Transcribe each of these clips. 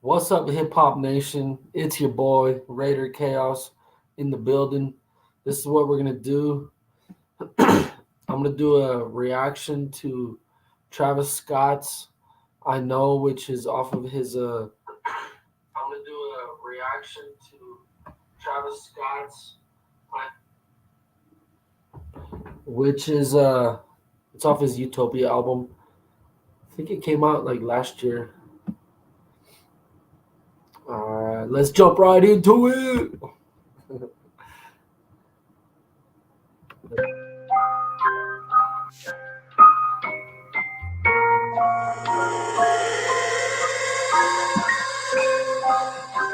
What's up, Hip Hop Nation? It's your boy, Raider Chaos, in the building. This is what we're going to do. I'm going to do a reaction to Travis Scott's I Know, which is off of his. I'm going to do a reaction to Travis Scott's, which is. It's off his Utopia album. I think it came out like last year. All right, let's jump right into it.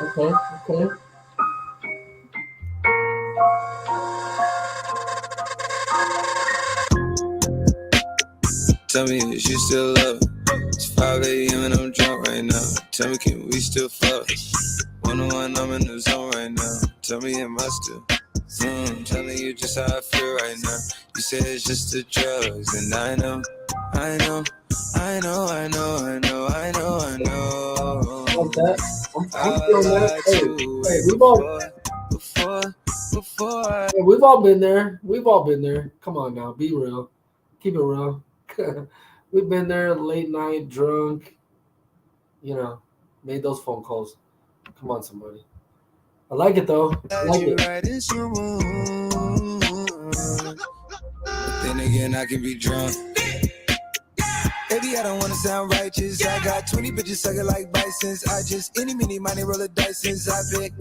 Okay, okay. Tell me, is you still love? It's 5 a.m. and I'm drunk right now. Tell me, can we still fuck? 101, I'm in the zone right now. Tell me, am I still? Telling you just how I feel right now. You say it's just the drugs, and I know, I know, I know, I know, I know, I know, I know. Like that. I'm I feeling that. lied Hey, to hey, it before I. we've all been there. We've all been there. Come on now, be real. Keep it real. We've been there, late night, drunk. You know, made those phone calls. Come on, somebody. I like it though. I Had like you it. right in someone. Then again, I can be drunk. Baby, I don't wanna sound righteous. I got 20 bitches sucking like bisons. I just any mini money roll a dice since I pick.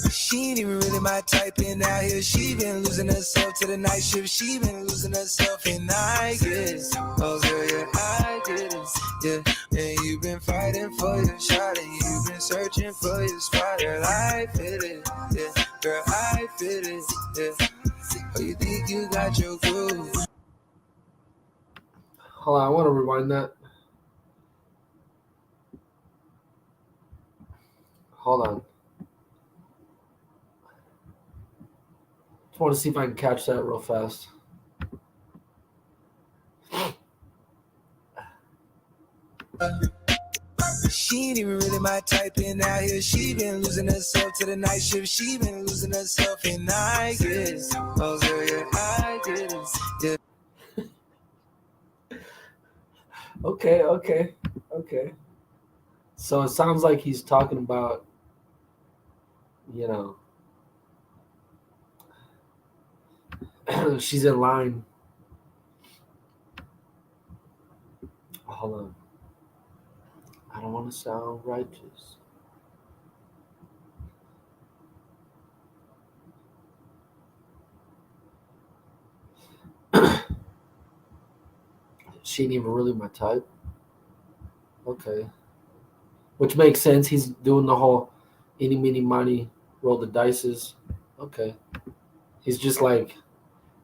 She ain't even really my type, and out here she been losing herself to the night shift. She been losing herself, and I get it. Oh girl, yeah, I get it. Yeah, and you've been fighting for your shot, and you've been searching for your spot. Girl, I fit it. Yeah, girl, I fit it. Yeah. Oh, you think you got your groove? Hold on, I want to rewind that. Hold on. Just want to see if I can catch that real fast. She ain't even really my type, and out here she been losing herself to the night shift. She been losing herself, and I get it. Oh girl, yeah, I get it. Yeah. Okay, okay, okay. So it sounds like he's talking about, you know, she's in line. Hold on. I don't want to sound righteous. She ain't even really my type. Okay. Which makes sense. He's doing the whole any, meeny, miny, roll the dices. Okay. He's just like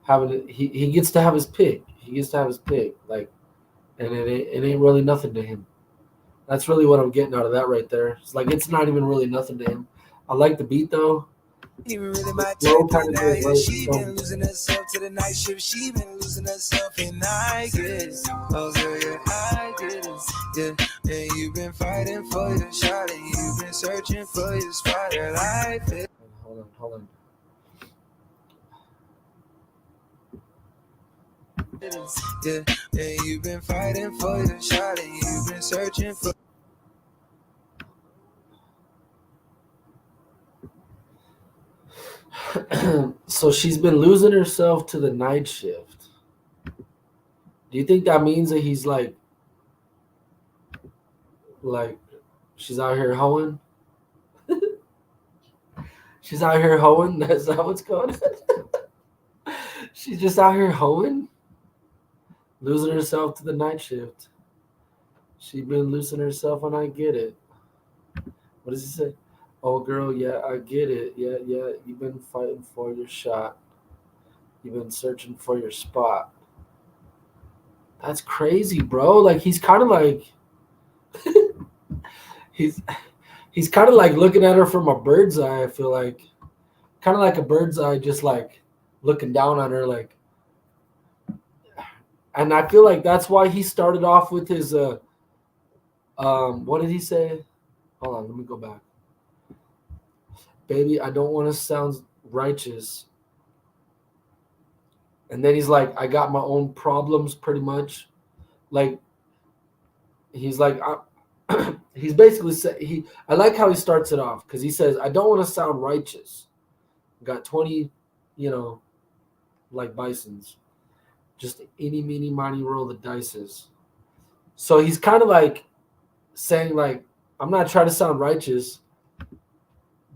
having it. He gets to have his pick. He gets to have his pick. Like, and it ain't really nothing to him. That's really what I'm getting out of that right there. It's like it's not even really nothing to him. I like the beat though. Even really The my type, flow kind and of out goes here right. she So been losing herself to the night shift. She been losing herself, and I get it. Oh girl, yeah, I get it. Yeah, and you've been fighting for your shot, and you've been searching for your spot. Girl, I fit. hold on. Yeah, and you've been fighting for your shot, and you've been searching for. So she's been losing herself to the night shift. Do you think that means that he's like she's out here hoeing? She's out here hoeing. That's that what's going on? She's just out here hoeing, losing herself to the night shift. She been losing herself, and I get it. What does he say? Oh, girl, yeah, I get it. Yeah, yeah, you've been fighting for your shot. You've been searching for your spot. That's crazy, bro. Like he's kind of like he's he's kind of like looking at her from a bird's eye. I feel like kind of like a bird's eye, just like looking down on her, like. And I feel like that's why he started off with his What did he say? Hold on, let me go back. Baby, I don't want to sound righteous. And then he's like, I got my own problems, pretty much. Like he's like, he's basically say he. I like how he starts it off because he says, I don't want to sound righteous. Got 20, you know, like bisons. Just eeny, meeny, miny, roll the dices. So he's kind of like saying like, I'm not trying to sound righteous,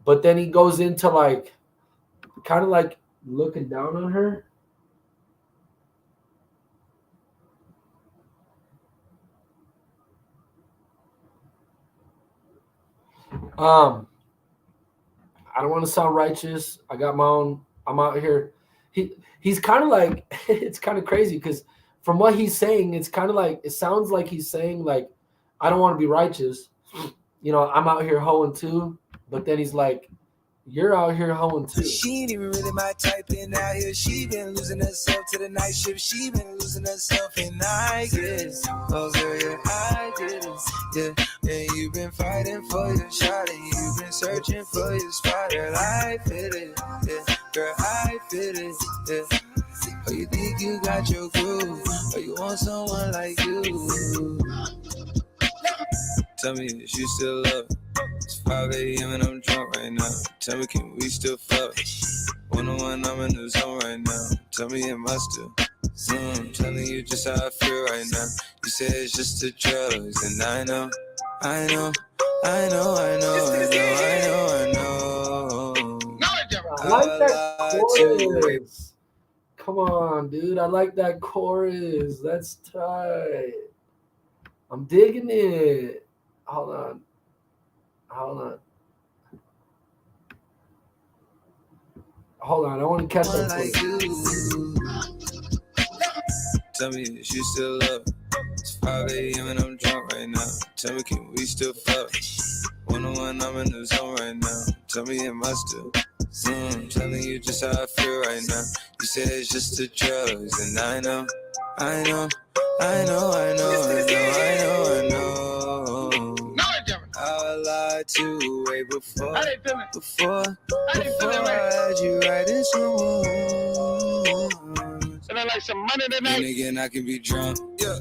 but then he goes into like, kind of like looking down on her. Um, I don't want to sound righteous. I got my own. I'm out here. He's kind of like it's kind of crazy because from what he's saying, it's kind of like it sounds like he's saying like I don't want to be righteous. You know, I'm out here hoeing too. But then he's like, you're out here hoeing too. She ain't even really my type, and out here she been losing herself to the night shift. She been losing herself, and I guess, oh girl, yeah, I get it, yeah. And you've been fighting for your shot, and you've been searching for your spot, girl. I feel it, yeah, girl, I feel it, yeah. Oh, you think you got your groove, or you want someone like you? Tell me if you still love it. It's 5 a.m. and I'm drunk right now. Tell me, can we still fuck? 101, I'm in the zone right now. Tell me, am I still? I'm telling you just how I feel right now. You say it's just the drugs, and I know, I know, I know, I know, I know, I know, I know. I like that chorus. Come on, dude. I like that chorus. That's tight. I'm digging it. Hold on. Hold on. Hold on. I want to catch that like chorus. Tell me if you still love it. It's 5 a.m. and I'm drunk right now. Tell me, can we still fuck? 101, I'm in the zone right now. Tell me, am I still? I'm telling you just how I feel right now. You say it's just the drugs, and I know, I know, I know, I know, I know, I know, I know. I lied to way before I had you right in some. And I like some money tonight. And again, I can be drunk. Yeah.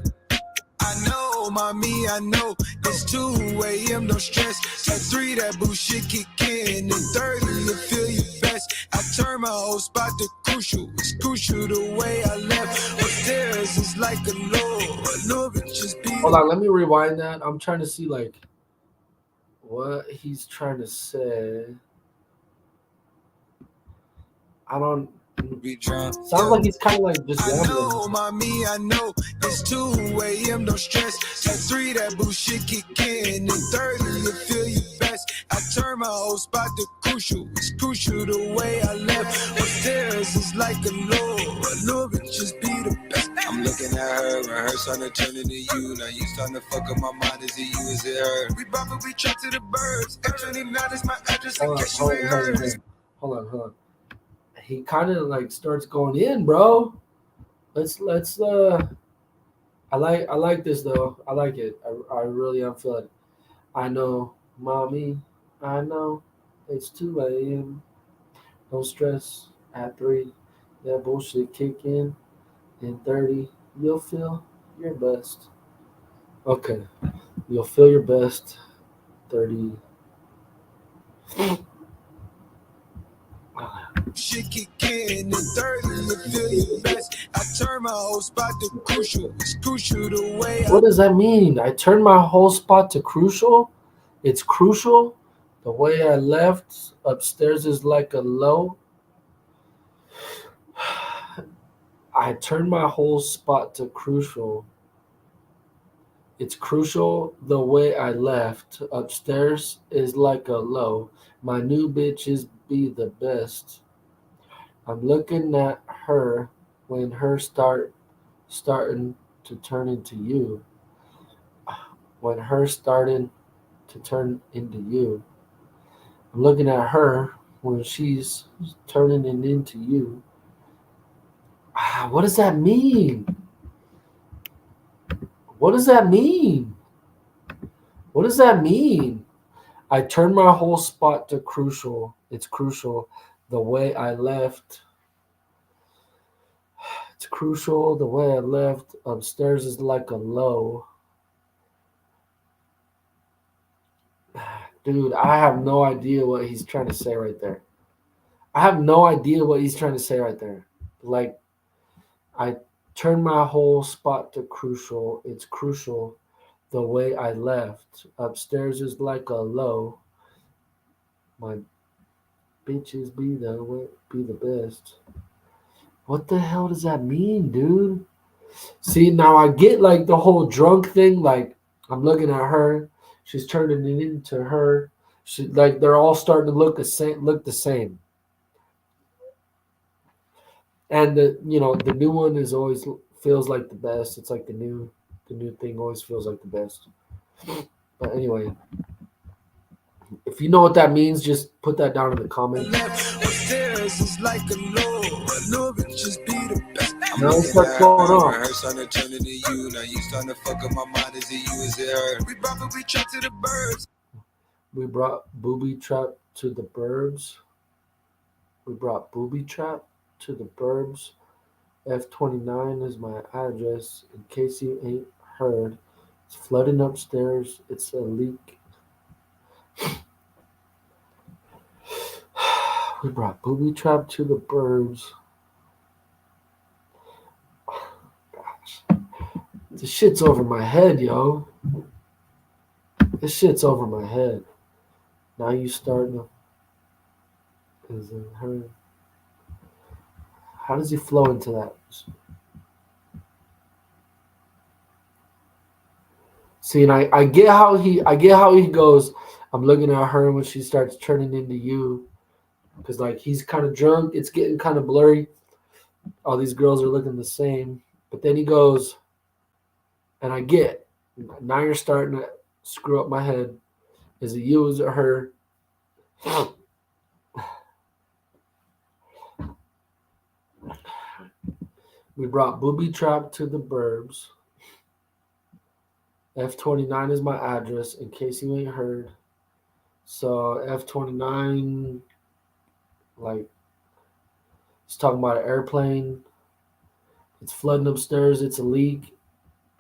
I know, mommy, I know. It's 2 a.m., no stress. At 3, that bullshit kick in. At 30, you feel your best. I turn my whole spot to crucial. It's crucial the way I left. Upstairs is like a little bit just be. Hold on, let me rewind that. I'm trying to see like what he's trying to say. I don't. Be drunk. Sounds like he's kind of like just I know, rambling. mommy, I know. It's 2 a.m., no stress. At 3, that bullshit kick in. At 30, you feel your best. I turn my whole spot to crucial. It's crucial the way I left. Upstairs is like a little bit just be the best. I'm looking at her, and her starting to turn into you. Now you starting to fuck up my mind. Is it you, is it her? We bump and we track to the birds. F29 is my address in case you ain't heard. Hold on. He kind of like starts going in, bro. Let's I like this though. I like it. I really am feeling it. I know, mommy. I know. It's 2 a.m. Don't stress. At 3, that bullshit kick in. In 30, you'll feel your best. Okay, you'll feel your best. 30. Shit kick in at 30, you feel your best. I turn my whole spot to crucial. It's crucial the way What does that mean? I turned my whole spot to crucial? It's crucial? The way I left upstairs is like a low. I turned my whole spot to crucial. It's crucial the way I left upstairs is like a low. My new bitches be the best. I'm looking at her when her starting to turn into you. When her starting to turn into you. I'm looking at her when she's turning it into you. What does that mean? What does that mean? What does that mean? I turned my whole spot to crucial. It's crucial. The way I left. It's crucial. The way I left upstairs is like a low. Dude, I have no idea what he's trying to say right there. I have no idea what he's trying to say right there. Like, I turned my whole spot to crucial. It's crucial. The way I left upstairs is like a low. My bitches be the best. What the hell does that mean, dude? See, now I get like the whole drunk thing. Like, I'm looking at her, she's turning it into her. She like they're all starting to look the same. Look the same. And the new one is always feels like the best. It's like the new thing always feels like the best. But anyway, if you know what that means, just put that down in the comments. Upstairs is like a low bitches be the best. I'm Now looking let's start at going her, on. her starting to turn into you. Now you starting to fuck up my mind. Is it you? Is it her? We probably trap to the birds. We brought booby trap to the burbs. We brought booby trap to the burbs. F29 is my address. In case you ain't heard, it's flooding upstairs. It's a leak. We brought booby trap to the burbs. Gosh, this shit's over my head, yo. This shit's over my head. Now you starting to. Is it her? How does he flow into that? See, and I get how he goes. I'm looking at her when she starts turning into you, because like he's kind of drunk. It's getting kind of blurry. All these girls are looking the same, but then he goes, and I get. Now you're starting to screw up my head. Is it you? Is it her? We brought booby trap to the burbs. F29 is my address, in case you ain't heard. So F29, like, it's talking about an airplane. It's flooding upstairs. It's a leak.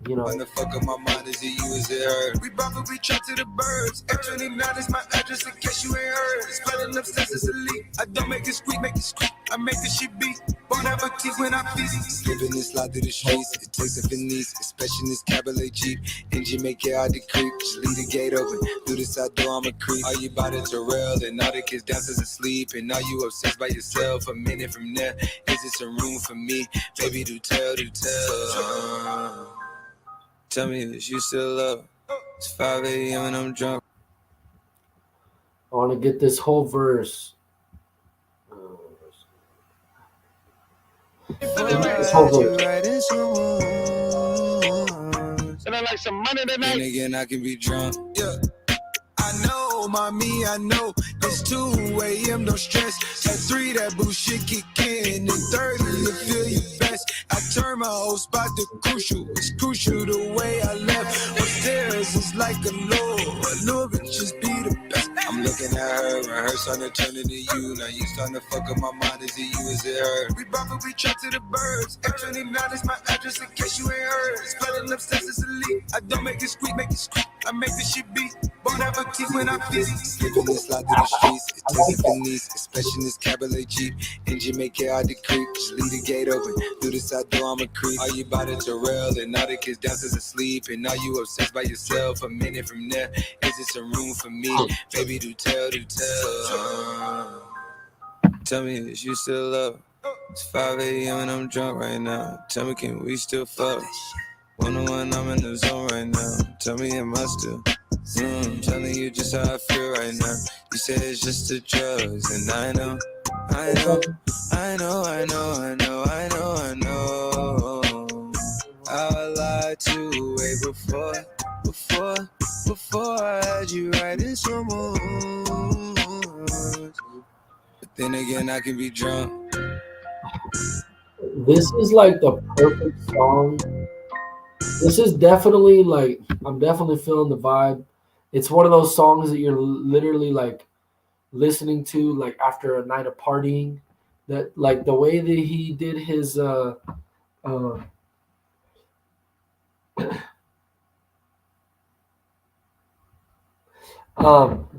You know. When the fuck up my mind, is it you? Is it her? We probably trap to the birds. F29 is my address, in case you ain't heard. It's flooding upstairs. It's a leak. I don't make it squeak, make it squeak. I make the shit beat. Won't have a teeth when I feast. Slipping and slide through the streets. It takes a finesse, especially in this cabaret Jeep. Engine make it hard to creep. Just leave the gate open. Through the side door, I'm a creep. Are you about it to rail? And all the kids downstairs asleep. And now you obsessed by yourself. A minute from there, is it some room for me? Baby, do tell, do tell. Tell me if you still love. It's 5 a.m. and I'm drunk. I want to get this whole verse. This whole verse. And I like some money tonight. And again, I can be drunk. Yeah. I know, mommy, I know. It's 2 a.m., no stress. At 3, that bullshit kick in. And 30, you feel your best. I turn my whole spot to crucial. It's crucial the way I left. Upstairs is like a low bitches be the best. I'm looking at her, and her starting to turn into you. Now you starting to fuck up my mind. Is it you? Is it her? We probably trap to the birds. F29 is my address, in case you ain't heard. It's flooding upstairs, it's a leak. I don't make it squeak, make it squeak. I make the shit beat. Won't have a teeth when I feast. Slipping and slide through the streets. It takes a finesse, especially in this cabaret Jeep. Engine make it hard to creep. Just leave the gate open. Through the side door, I'm a creep. Are you about it to rail? And all the kids downstairs asleep. And now you obsessed by yourself. A minute from there, is it some room for me? Baby, do tell, do tell. Tell me if you still love. It's 5 a.m. and I'm drunk right now. Tell me, can we still fuck? 101, I'm in the zone right now. Tell me, am I still? Telling you just how I feel right now. You say it's just the drugs, and I know. I lied to you way before I had you writing so much. But then again, I can be drunk. This is like the perfect song. This is definitely like, I'm definitely feeling the vibe. It's one of those songs that you're literally like listening to like after a night of partying. That like the way that he did his uh the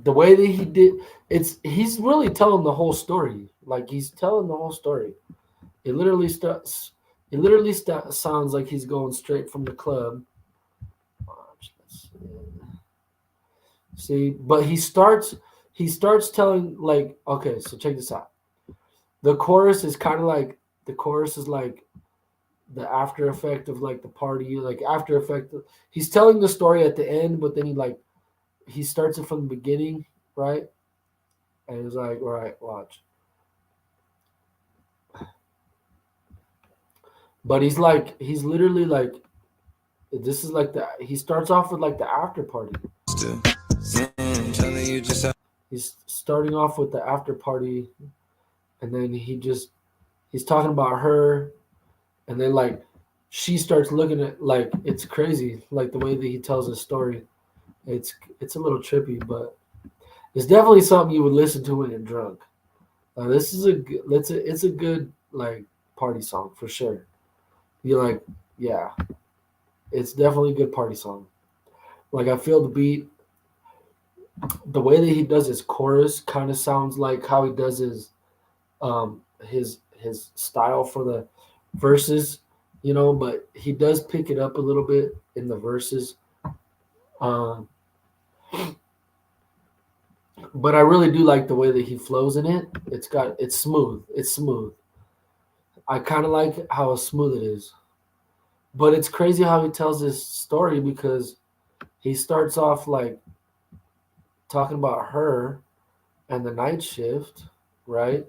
way that he did, he's really telling the whole story. Like he's telling the whole story. It literally starts. It literally sounds like he's going straight from the club. Watch, let's see, but he starts telling like, okay, so check this out. The chorus is kind of like the chorus is like the after effect of like the party, like after effect. He's telling the story at the end, but then he starts it from the beginning, right? And he's like, all right, watch. But he's literally like, this is like he starts off with like the after party. Telling you just how He's starting off with the after party, and then he's talking about her, and then like she starts looking at like it's crazy, like the way that he tells his story. It's a little trippy, but it's definitely something you would listen to when you're drunk. This is it's a good like party song for sure. You're like, yeah, it's definitely a good party song. Like I feel the beat, the way that he does his chorus kind of sounds like how he does his style for the verses, but he does pick it up a little bit in the verses. Um, but I really do like the way that he flows in it. It's smooth. It's smooth. I kind of like how smooth it is. But it's crazy how he tells this story because he starts off like talking about her and the night shift, right?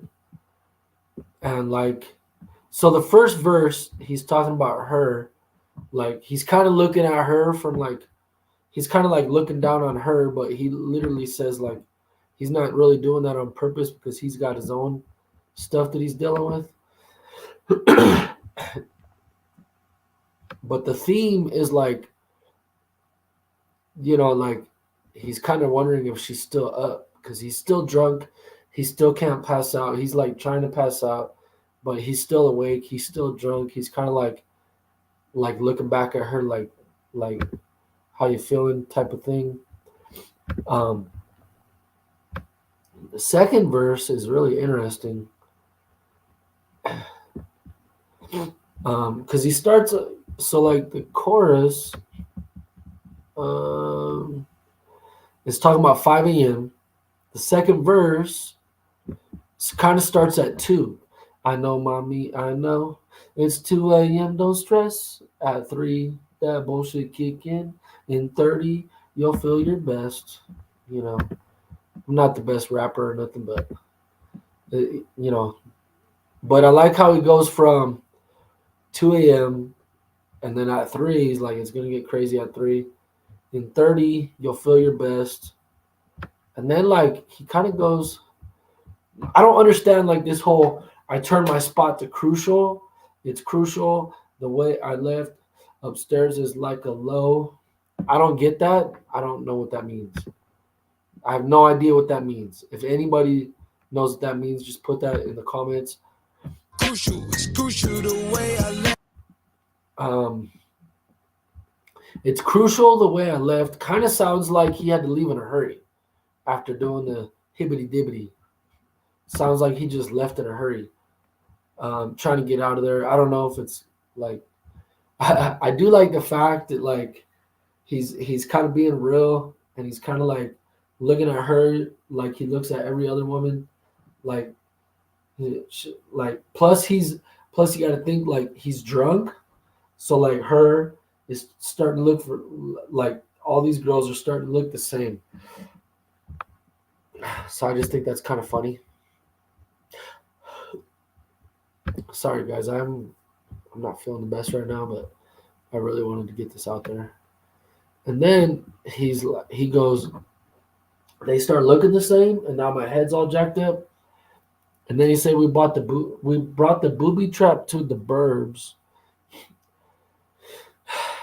And like, so the first verse, he's talking about her, like he's kind of looking at her from like, he's kind of like looking down on her, but he literally says like, he's not really doing that on purpose because he's got his own stuff that he's dealing with. But the theme is like, like he's kind of wondering if she's still up because he's still drunk. He still can't pass out. He's like trying to pass out, but he's still awake. He's still drunk. He's kind of like looking back at her like how you feeling type of thing. The second verse is really interesting because he starts so like the chorus is talking about 5 a.m. The second verse kind of starts at 2. I know, mommy, I know. It's 2 a.m., don't stress. At 3, that bullshit kick in. In 30, you'll feel your best. I'm not the best rapper or nothing, but, But I like how he goes from 2 a.m. and then at 3, he's like, it's going to get crazy at 3. In 30, you'll feel your best. And then, like, he kind of goes, I don't understand, like, this whole, I turn my spot to crucial. It's crucial. The way I left upstairs is like a low. I don't get that. I don't know what that means. I have no idea what that means. If anybody knows what that means, just put that in the comments. crucial. It's crucial the way I left. It's crucial the way I left. Kind of sounds like he had to leave in a hurry after doing the hibbity dibbity. Sounds like he just left in a hurry, trying to get out of there. I don't know if it's like I do like the fact that like he's kind of being real and he's kind of like looking at her like he looks at every other woman, like plus you got to think like he's drunk, so like her is starting to look for like all these girls are starting to look the same. So I just think that's kind of funny. Sorry guys, I'm not feeling the best right now, but I really wanted to get this out there. And then he goes, they start looking the same, and now my head's all jacked up. And then he said we brought the booby trap to the burbs.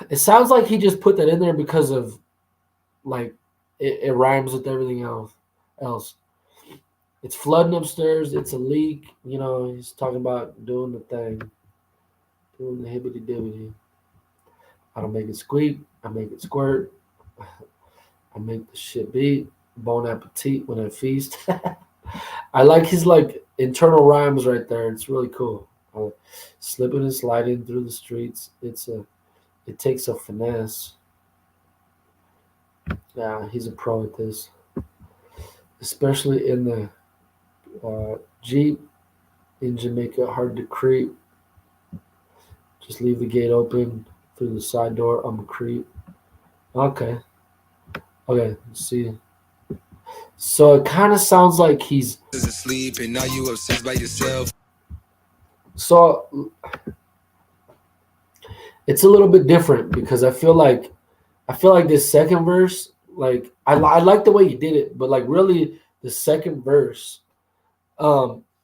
It sounds like he just put that in there because of like it rhymes with everything else. It's flooding upstairs. It's a leak. He's talking about doing the thing, doing the hibbity dibbity. I don't make it squeak. I make it squirt. I make the shit beat. Bon appetit when I feast. I like his like internal rhymes right there. It's really cool. Slipping and sliding through the streets. It takes a finesse. Yeah, he's a pro at this, especially in the Jeep in Jamaica. Hard to creep. Just leave the gate open through the side door. I'm a creep. Okay. Okay. Let's see. So it kind of sounds like he's asleep and now you obsessed by yourself. So it's a little bit different because I feel like this second verse, like I like the way you did it, but like really the second verse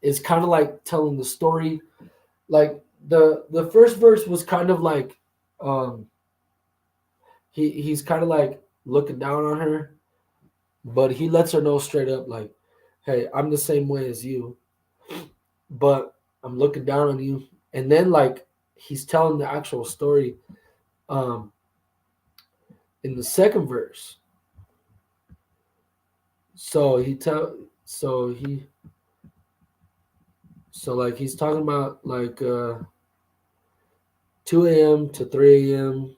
is kind of like telling the story. Like the first verse was kind of like he's kind of like looking down on her, but he lets her know straight up like, hey, I'm the same way as you, but I'm looking down on you. And then like he's telling the actual story in the second verse. So like he's talking about like 2 a.m. to 3 a.m.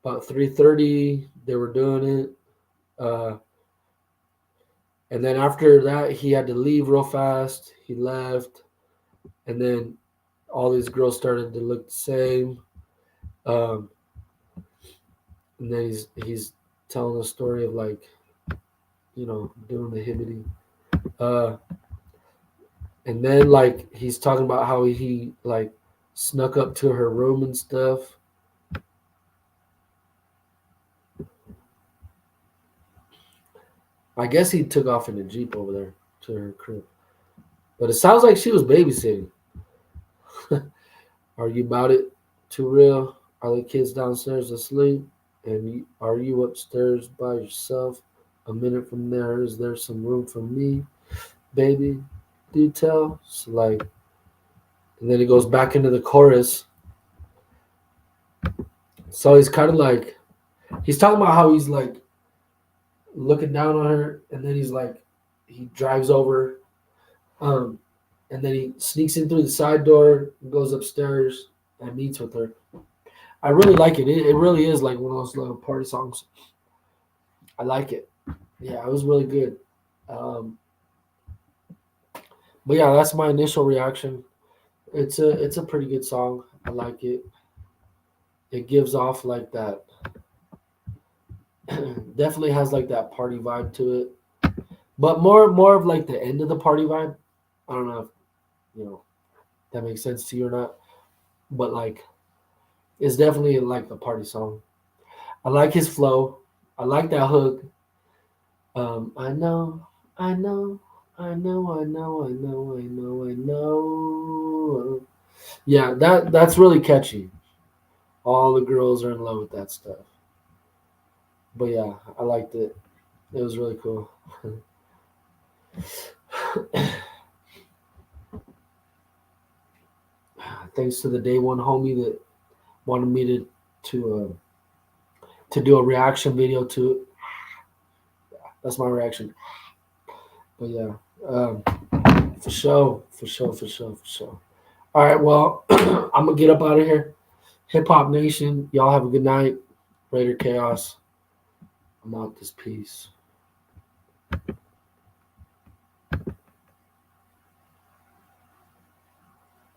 About 3:30 they were doing it. And then after that he had to leave real fast. He left, and then all these girls started to look the same. And then he's telling the story of like, doing the hibbity. And then like he's talking about how he like snuck up to her room and stuff. I guess he took off in a Jeep over there to her crib. But it sounds like she was babysitting. Are you about it? Too real? Are the kids downstairs asleep? And are you upstairs by yourself? A minute from there, is there some room for me? Baby, do tell? So like, and then he goes back into the chorus. So he's kind of like, he's talking about how he's like looking down on her, and then he's like, he drives over, and then he sneaks in through the side door, goes upstairs, and meets with her. I really like it. It really is like one of those little party songs. I like it. Yeah, it was really good. But yeah, that's my initial reaction. It's a pretty good song. I like it. It gives off like that. Definitely has like that party vibe to it, but more of like the end of the party vibe. I don't know if that makes sense to you or not, but like it's definitely like the party song. I like his flow. I like that hook. I know, I know, I know, I know, I know, I know, I know. Yeah, that's really catchy. All the girls are in love with that stuff. But yeah, I liked it. It was really cool. Thanks to the day one homie that wanted me to do a reaction video to it. That's my reaction. But yeah, for sure. All right, well, I'm gonna get up out of here. Hip Hop Nation, y'all have a good night. Raider Chaos. I'm out this piece.